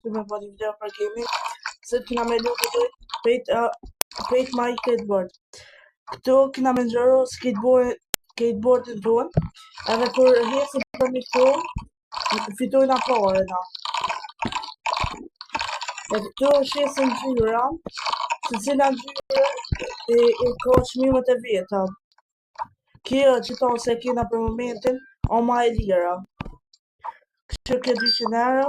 këtu me bërë një video për gaming. Se kina me lutë pejt my skateboard. Këtu kina me nxëru skateboardin tonë, edhe kur rjesim për një këtu, fitojna pare na. E këtu shesin gjyra, se cila gjyra i ka çmimet e veta. Kjo që ta se kena për momentin, o ma e lira. Kështu ke 200 euro.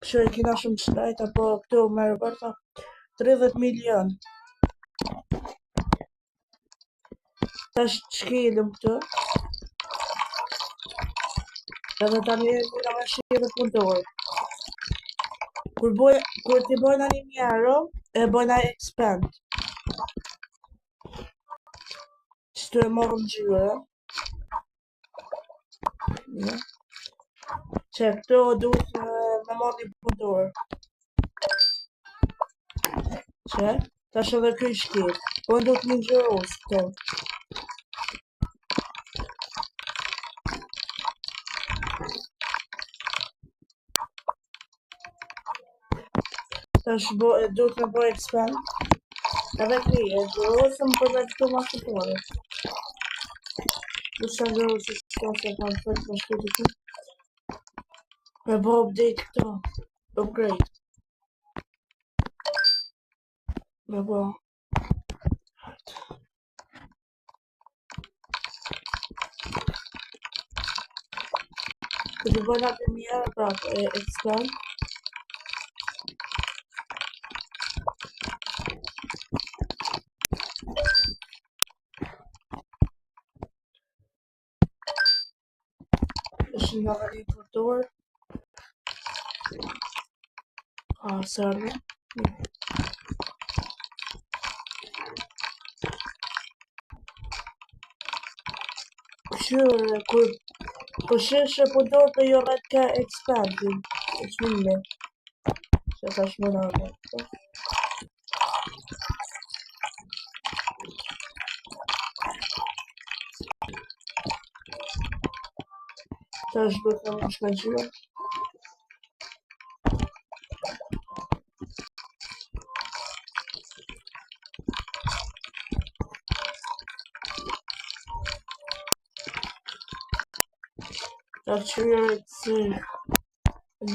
Kështu e kena shumë shtrejt, apo këtu me rëbërta 30 milion. Tash shkelëm këtu. Edhe tani e kena me shkelë punëtor. Kur ti bojna 1 euro, e bojna expand. Qëtu e morëm gjyre. Që këto duhet me marrë një punëtor. Që, tash edhe këj shkel. Po duhet një gjëros këto. Tash duhet me boj expand. Edhe këj e gjërosëm për dhe këto ma shqipore. Dusha gjërosë shka se kanë fërë më shketi këtu. Me bo update këto, upgrade. Me bo. Këtë bëjna të mjerë prapë e expand. Është nga dhe një përdor. Sërë. Këshurë, kur shesh e përdor për jo rrët ka expandin. E qmime. Që ta shmona në të. Ta është bërë të më shkënqyra. Ta qyre të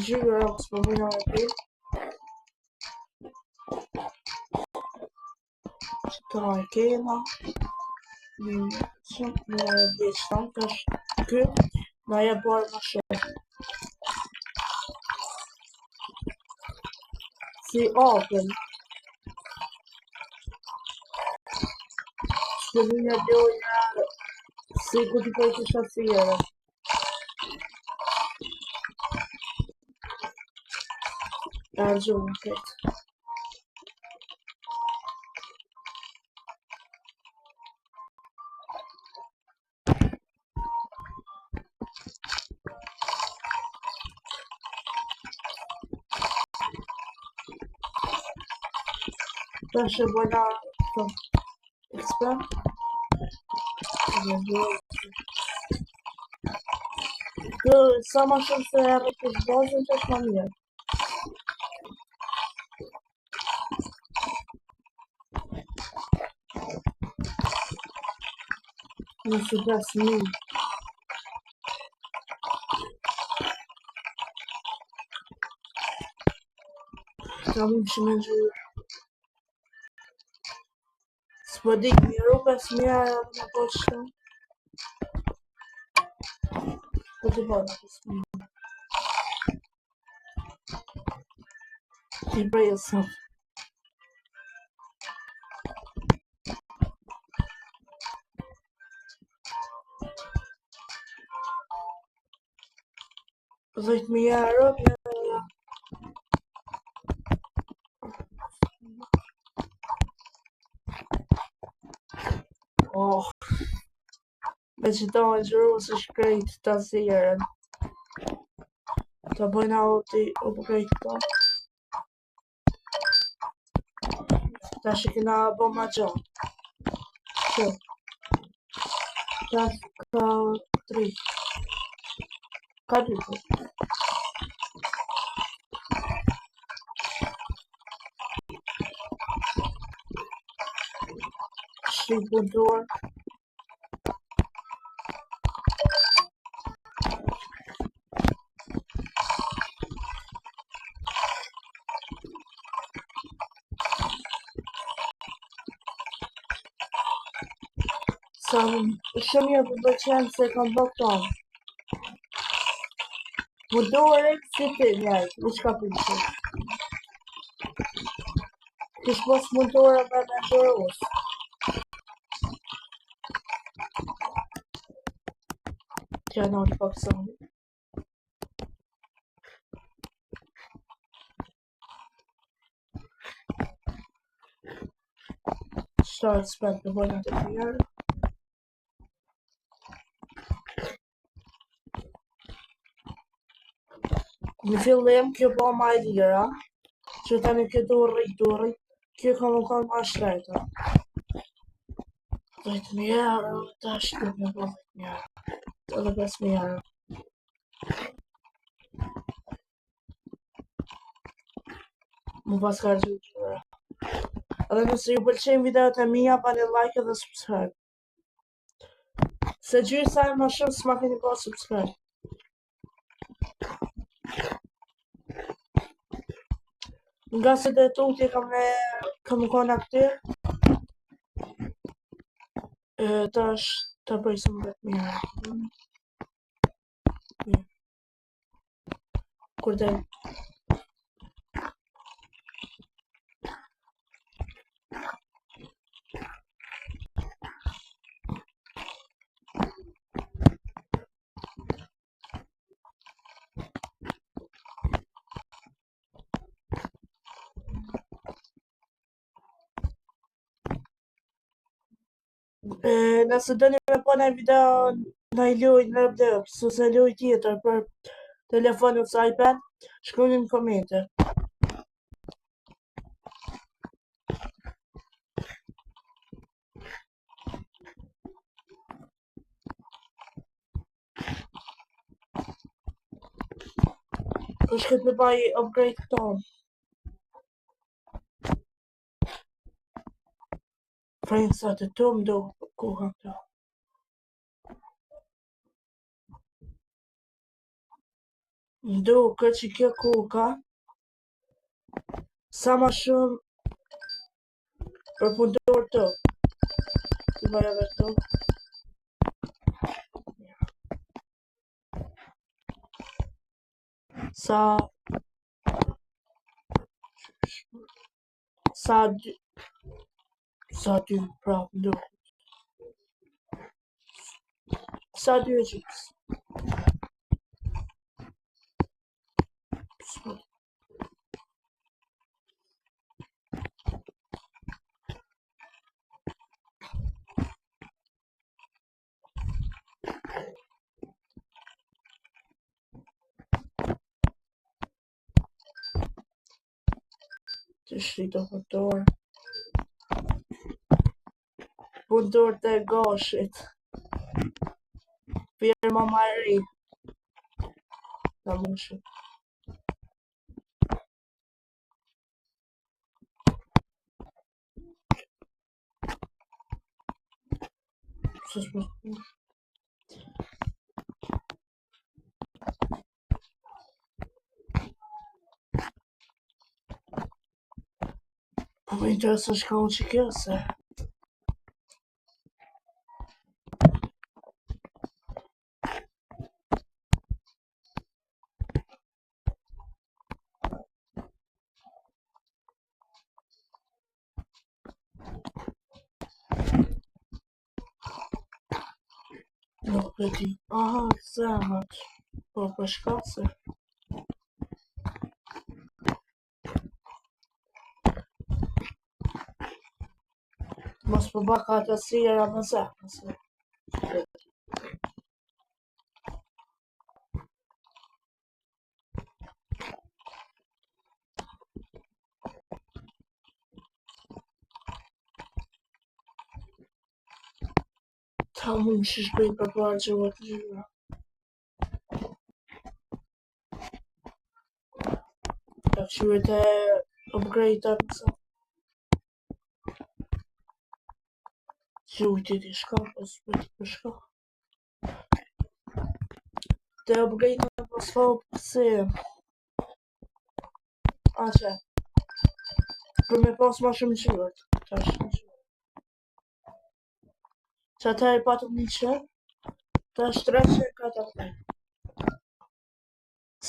gjyre së më mëna e për. Që ta e kena. Një veçtan të është kë. Na e bërë më shumë. Si apën. Që të një dojnë si ku t'i për të shafire. E gjumë këtë. Ta shë bëjna të expand. Sa ma shumë se e rrët të bazën që është ma mirë. Nësë 5.000. Ta më shumë në gjurë. S'po dik një rrugë 5.000 edhe në po qëta. Po të bërë 5.000. Ti brejë sot. €10.000 Oh, me që ta e gjëru së shkrejt të zirën. Ta bëjna upgrade këta. Ta që kena bo ma gjonë. Që. Ta ka 3. Ka 2. është një punëtor. Sa shumë mirë për pëlqen se kam bërë këto. Punëtore si ti njajtë, në qka pëlqen. Kish mos punëtore me menxoros. Tja në një pak sëmi. Start spend të bëjnë të tjerë. Në fillim kjo po ma e lira, që tani kjo durri, kjo ka më kanë ma shrejta. 10.000 euro, tash kjo me po 10.000 euro, edhe 5.000 euro. Më pas ka rëgjur. Edhe nëse ju pëlqejnë videot e mia, bani like edhe subscribe. Se gjyri sa e ma shumë s'ma keni pa subscribe. Nga se dhe tutje kam kon aktyr. Tash të bëjsëm 10.000 euro. Kur del. Nëse dëni me po në video në i luj në rëbdëp, su se luj tjetër për telefonin së iPad, shkruni në komente. Është këtë me baj upgrade këto. Frejnë sa të të më do kuha këto. Ndo këtë që kjo kuka sa ma shumë për punëtor të. Të bëja dhe të. Sa dy prap ndo. Sa dy e qips. Të shrito punëtor. Punëtor të gashit. Firma ma e ri. Ta mushë. Së shmë. Po më interesën shka unë që kjo se. Nuk e di. Aha, zemët. Po për shka se. Mos për baka të sira më zemët se. Ta mund që shpejt për parë që vë të gjyra. Ta qyret e upgrade të nësa. Gjujti ti shka, pas për të shka. Të upgrade në pas si... Ase. Për me pas ma shumë qyret. Ta shumë qyret. Që ata e patëm një qyret, ta është 340.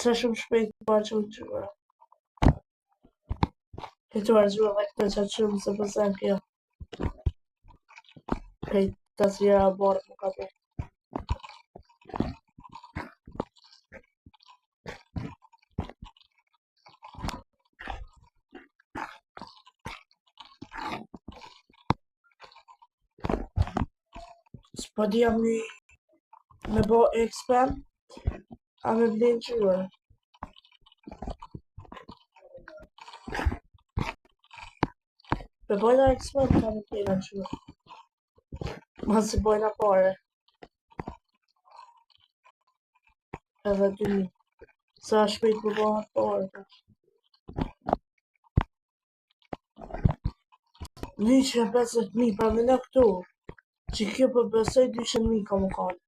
Se shumë shpejt parë që më qyret. Këtu argjua dhe këtë që shumë se pësen kjo. Këtë të zjera barë më ka bërë. S'po di jam me bo expand, a me vlen qyre. Për bojna expand, ka me vlen qyre. Ma si bojna pare. Edhe 2.000. Sa shpejt për bojna pare. 150.000 pra me në këtu. Që kjo për besoj 200.000 ka më kanë.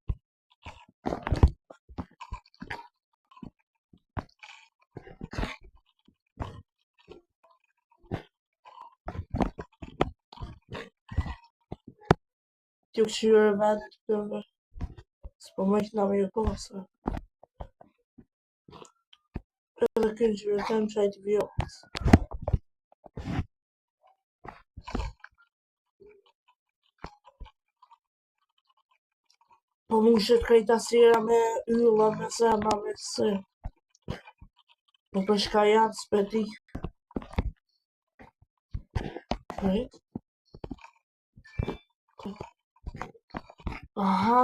T'ju këshyre vendet përve. S'po më ikna me ju pasë. Edhe kënë që vërtem që ajtë vjohës. Po mu shët krejt asira me ylla, me zemra, me së. Po për shka janë s'peti. Krejt. Aha.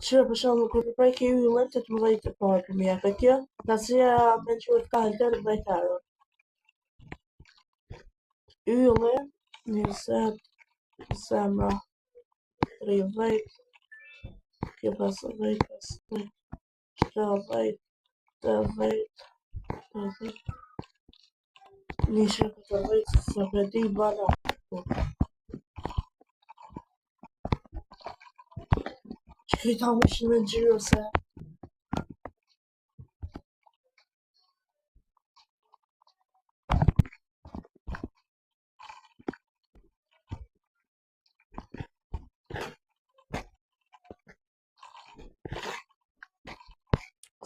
Qërë për shumë, kur përprej ke yllën të 18 parë për mja, ka kjo, asira me që vërtë ka halter 10 euro. Yllën, 20, zemra, 30, kjo 50, 50, 70, 80, 80, 140, se përdi bala. Që këta më shumë në gjyro se...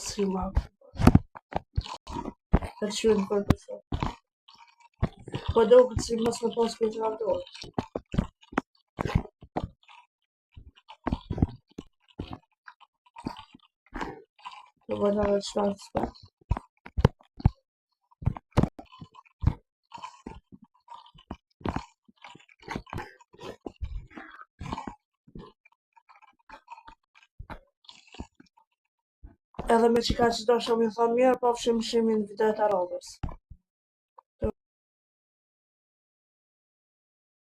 Si ma... Të qyrë në për përsa. Po do këtë si mos në pas për të randorë. Të bëjnë dhe qëta të spet. Edhe me qika që do shumë i thonë mirë, po fshim shimin videot e radhës.